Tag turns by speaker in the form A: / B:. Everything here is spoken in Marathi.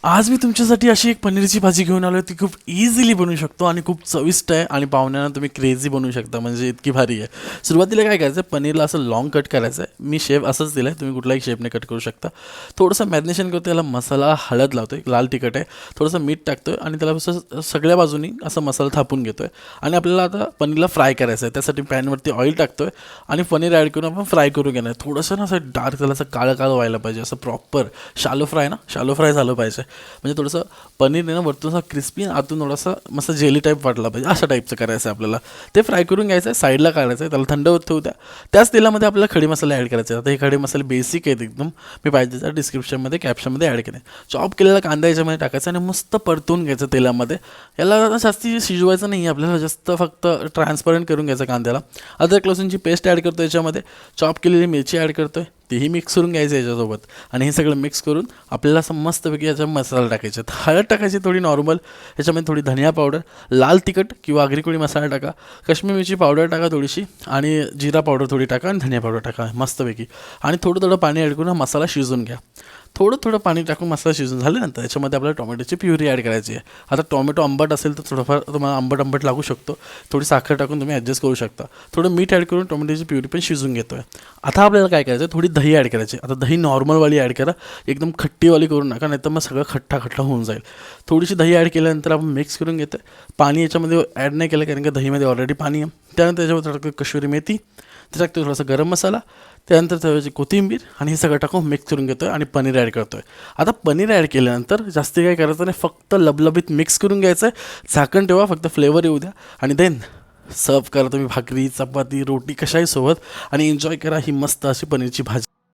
A: आज मी तुमच्यासाठी अशी एक पनीरची भाजी घेऊन आलो ती खूप इझिली बनवू शकतो आणि खूप चविष्ट आहे आणि पाहुण्यांना तुम्ही क्रेझी बनवू शकता, म्हणजे इतकी भारी आहे. सुरुवातीला काय करायचं आहे, पनीरला असं लॉंग कट करायचं आहे. मी शेप असंच दिलं आहे, तुम्ही कुठल्याही शेपने कट करू शकता. थोडंसं मॅरिनेशन करतो, त्याला मसाला हळद लावतो आहे, लाल तिखट आहे, थोडंसं मीठ टाकतो आहे आणि त्याला असं सगळ्या बाजूनी असं मसाला थापून घेतो आहे. आणि आपल्याला आता पनीरला फ्राय करायचं आहे, त्यासाठी पॅनवरती ऑइल टाकतो आहे आणि पनीर ॲड करून आपण फ्राय करून घेणार. थोडंसं ना असं डार्क, त्याला असं काळं काळं व्हायला पाहिजे, असं प्रॉपर शालो फ्राय झालं पाहिजे. म्हणजे थोडंसं पनीर आहे ना वरतून असं क्रिस्पी आणि आतून थोडासा मस्त जेली टाईप वाटला पाहिजे, अशा टाईपचं करायचं आहे आपल्याला. ते फ्राय करून घ्यायचं आहे, साईडला काढायचं आहे, त्याला थंड होत ठेवू द्या. त्याच तेलामध्ये आपल्याला खडे मसाले ॲड करायचे. आता हे खडे मसाले बेसिक आहेत एकदम, मी पाहिजे तर डिस्क्रिप्शनमध्ये कॅप्शनमध्ये ॲड केले. चॉप केलेला कांदा याच्यामध्ये टाकायचा आणि मस्त परतून घ्यायचं तेलामध्ये. याला जास्ती शिजवायचं नाही, आपल्याला जास्त फक्त ट्रान्सपरंट करून घ्यायचं कांद्याला. अद्रक लसूणची पेस्ट ॲड करतो याच्यामध्ये, चॉप केलेली मिरची ॲड करतो आहे, तेही मिक्स करून घ्यायचं याच्यासोबत. आणि हे सगळं मिक्स करून आपल्याला असं मस्तपैकी याचा मसाला टाकायचे. हळद टाकायची थोडी नॉर्मल, याच्यामध्ये थोडी धनिया पावडर, लाल तिखट किंवा आगरी मसाला टाका, काश्मीरी मिरची पावडर टाका थोडीशी, आणि जिरा पावडर थोडी टाका आणि धनिया पावडर टाका मस्तपैकी. आणि थोडं थोडं पाणी ॲड करून हा मसाला शिजवून घ्या. थोडं पाणी टाकून मसाला शिजून झाल्यानंतर याच्यामध्ये आपल्याला टोमॅटोची प्युरी ॲड करायची आहे. आता टोमॅटो आंबट असेल तर थोडंफार तुम्हाला आंबट लागू शकतो, थोडी साखर टाकून तुम्ही ॲडजस्ट करू शकता. थोडं मीठ ॲड करून टोमॅटोची प्युरी पण शिजून घेतो आहे. आता आपल्याला काय करायचं आहे, थोडी दही ॲड करायची. आता दही नॉर्मलवाली ॲड करा, एकदम खट्टीवाली करू नका, नाही तर मग सगळं खट्टा होऊन जाईल. थोडीशी दही ॲड केल्यानंतर आपण मिक्स करून घेतो आहे. पाणी याच्यामध्ये ॲड नाही केलं कारण की दहीमध्ये ऑलरेडी पाणी आहे. त्यानंतर त्याच्यावर टाकतो कसुरी मेथी, त्याच्यात थोडासा गरम मसाला, त्यानंतर त्याची कोथिंबीर, आणि हे सगळं टाकून मिक्स करून घेतो आहे आणि पनीर ॲड करतो आहे. आता पनीर ॲड केल्यानंतर जास्ती काय करायचं नाही, फक्त लबलबीत मिक्स करून घ्यायचं आहे. झाकण ठेवा, फक्त फ्लेवर येऊ द्या आणि देन सर्व करा तुम्ही भाकरी, चपाती, रोटी कशाही सोबत, आणि एन्जॉय करा ही मस्त अशी पनीरची भाजी.